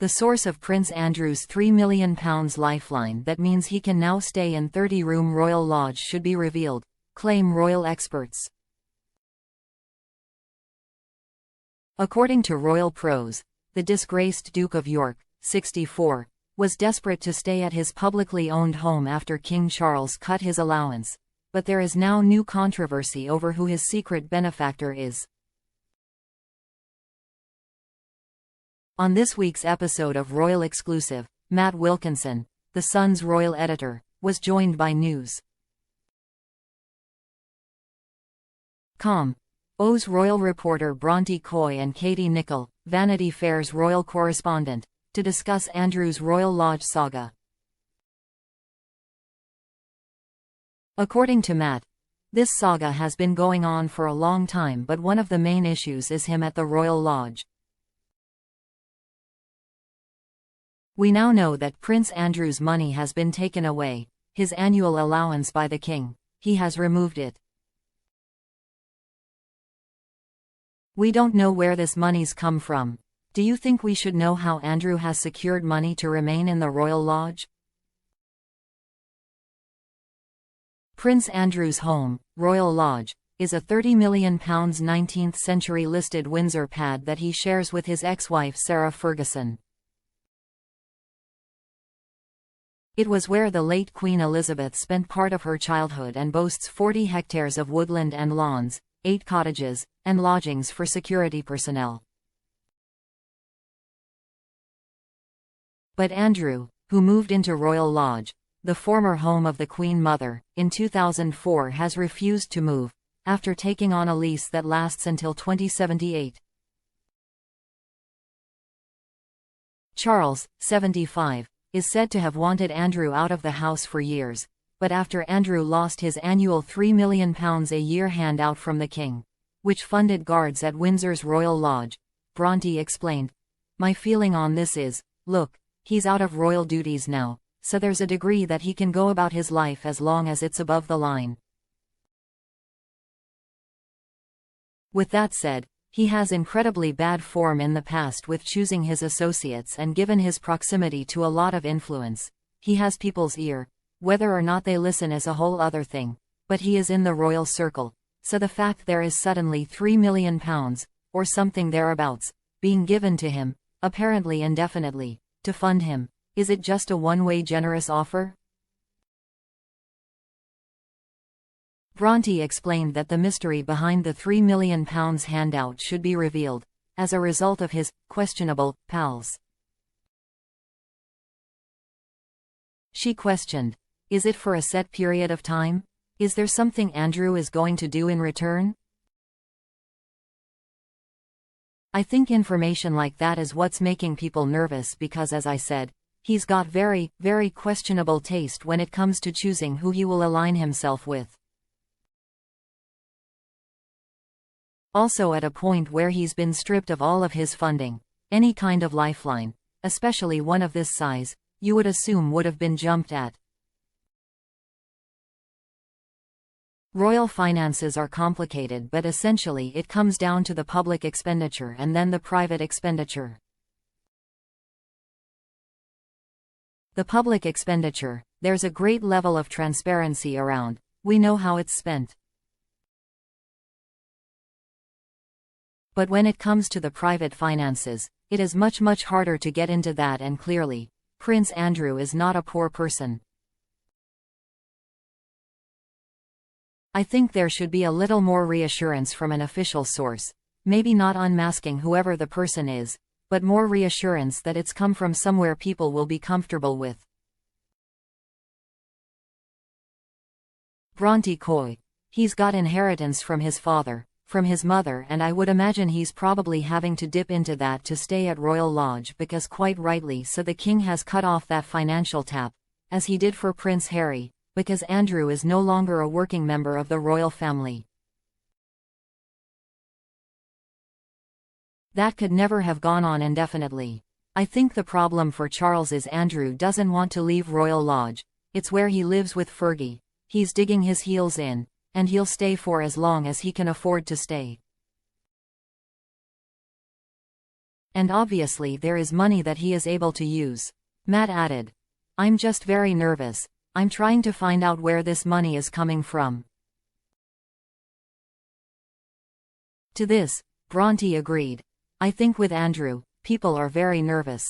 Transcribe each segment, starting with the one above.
The source of Prince Andrew's £3 million lifeline that means he can now stay in 30-room royal lodge should be revealed, claim royal experts. According to Royal Prose, the disgraced Duke of York, 64, was desperate to stay at his publicly owned home after King Charles cut his allowance, but there is now new controversy over who his secret benefactor is. On this week's episode of Royal Exclusive, Matt Wilkinson, The Sun's royal editor, was joined by News.com's royal reporter Bronte Coy and Katie Nicholl, Vanity Fair's royal correspondent, to discuss Andrew's Royal Lodge saga. According to Matt, this saga has been going on for a long time, but one of the main issues is him at the Royal Lodge. We now know that Prince Andrew's money has been taken away, his annual allowance by the king. He has removed it. We don't know where this money's come from. Do you think we should know how Andrew has secured money to remain in the Royal Lodge? Prince Andrew's home, Royal Lodge, is a £30 million 19th-century listed Windsor pad that he shares with his ex-wife Sarah Ferguson. It was where the late Queen Elizabeth spent part of her childhood and boasts 40 hectares of woodland and lawns, 8 cottages, and lodgings for security personnel. But Andrew, who moved into Royal Lodge, the former home of the Queen Mother, in 2004 has refused to move, after taking on a lease that lasts until 2078. Charles, 75, is said to have wanted Andrew out of the house for years, but after Andrew lost his annual £3 million a year handout from the king, which funded guards at Windsor's Royal Lodge, Bronte explained, "My feeling on this is, look, he's out of royal duties now, so there's a degree that he can go about his life as long as it's above the line. With that said, he has incredibly bad form in the past with choosing his associates, and given his proximity to a lot of influence, he has people's ear. Whether or not they listen is a whole other thing, but he is in the royal circle, so the fact there is suddenly £3 million, or something thereabouts, being given to him, apparently indefinitely, to fund him, is it just a one-way generous offer?" Bronte explained that the mystery behind the £3 million handout should be revealed, as a result of his questionable pals. She questioned, "Is it for a set period of time? Is there something Andrew is going to do in return?" "I think information like that is what's making people nervous because, as I said, he's got very, very questionable taste when it comes to choosing who he will align himself with. Also at a point where he's been stripped of all of his funding, any kind of lifeline, especially one of this size, you would assume would have been jumped at. Royal finances are complicated, but essentially it comes down to the public expenditure and then the private expenditure. The public expenditure, there's a great level of transparency around, we know how it's spent. But when it comes to the private finances, it is much harder to get into that, and clearly, Prince Andrew is not a poor person. I think there should be a little more reassurance from an official source, maybe not unmasking whoever the person is, but more reassurance that it's come from somewhere people will be comfortable with." Bronte Coy. "He's got inheritance from his father, from his mother, and I would imagine he's probably having to dip into that to stay at Royal Lodge because, quite rightly so, the king has cut off that financial tap, as he did for Prince Harry, because Andrew is no longer a working member of the royal family. That could never have gone on indefinitely. I think the problem for Charles is Andrew doesn't want to leave Royal Lodge, it's where he lives with Fergie, he's digging his heels in, and he'll stay for as long as he can afford to stay." And obviously there is money that he is able to use. Matt added. I'm just very nervous. I'm trying to find out where this money is coming from. To this, Bronte agreed. I think with Andrew, people are very nervous.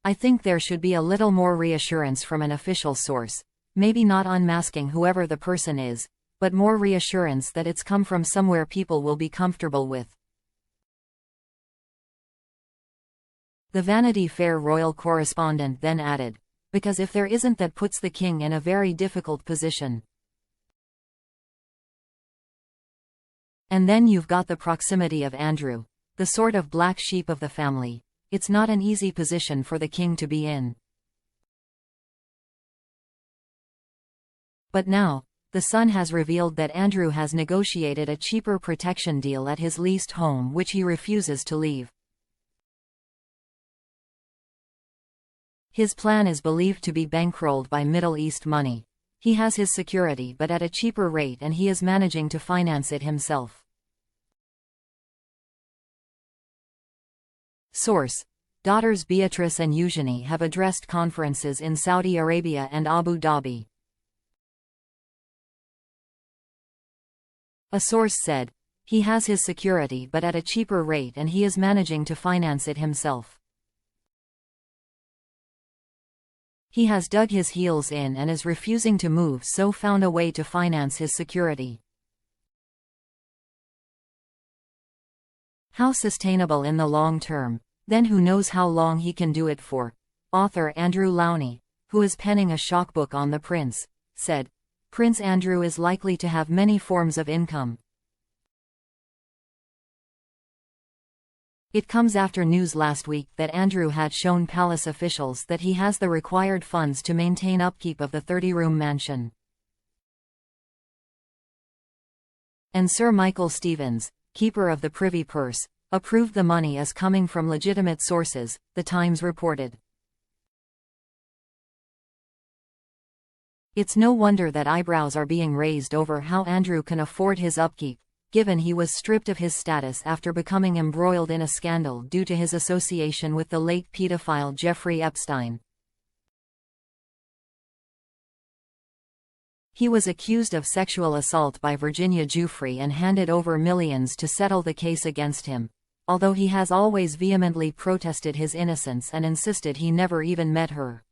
I think there should be a little more reassurance from an official source, maybe not unmasking whoever the person is, but more reassurance that it's come from somewhere people will be comfortable with. The Vanity Fair royal correspondent then added, because if there isn't, that puts the king in a very difficult position. And then you've got the proximity of Andrew, the sort of black sheep of the family. It's not an easy position for the king to be in. But now, The Sun has revealed that Andrew has negotiated a cheaper protection deal at his leased home which he refuses to leave. His plan is believed to be bankrolled by Middle East money. He has his security but at a cheaper rate, and he is managing to finance it himself. Source: daughters Beatrice and Eugenie have addressed conferences in Saudi Arabia and Abu Dhabi. A source said, he has his security but at a cheaper rate, and he is managing to finance it himself. He has dug his heels in and is refusing to move, so found a way to finance his security. How sustainable in the long term? Then who knows how long he can do it for? Author Andrew Lowney, who is penning a shock book on the prince, said, Prince Andrew is likely to have many forms of income. It comes after news last week that Andrew had shown palace officials that he has the required funds to maintain upkeep of the 30-room mansion. And Sir Michael Stevens, keeper of the Privy Purse, approved the money as coming from legitimate sources, The Times reported. It's no wonder that eyebrows are being raised over how Andrew can afford his upkeep, given he was stripped of his status after becoming embroiled in a scandal due to his association with the late pedophile Jeffrey Epstein. He was accused of sexual assault by Virginia Giuffre and handed over millions to settle the case against him, although he has always vehemently protested his innocence and insisted he never even met her.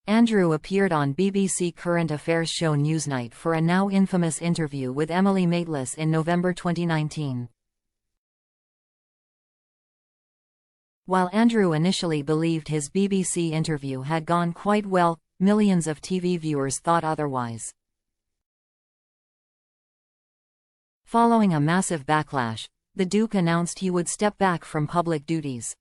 Andrew appeared on BBC current affairs show Newsnight for a now infamous interview with Emily Maitlis in November 2019. While Andrew initially believed his BBC interview had gone quite well, millions of TV viewers thought otherwise. Following a massive backlash, the Duke announced he would step back from public duties.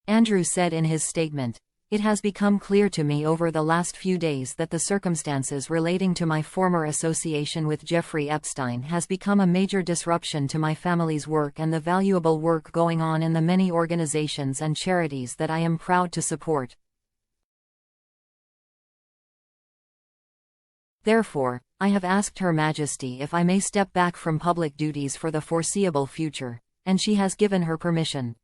Andrew said in his statement, "It has become clear to me over the last few days that the circumstances relating to my former association with Jeffrey Epstein has become a major disruption to my family's work and the valuable work going on in the many organizations and charities that I am proud to support. Therefore, I have asked Her Majesty if I may step back from public duties for the foreseeable future, and she has given her permission."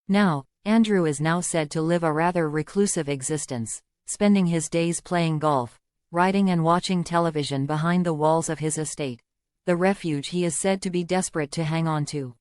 Now, Andrew is now said to live a rather reclusive existence, spending his days playing golf, writing and watching television behind the walls of his estate, the refuge he is said to be desperate to hang on to.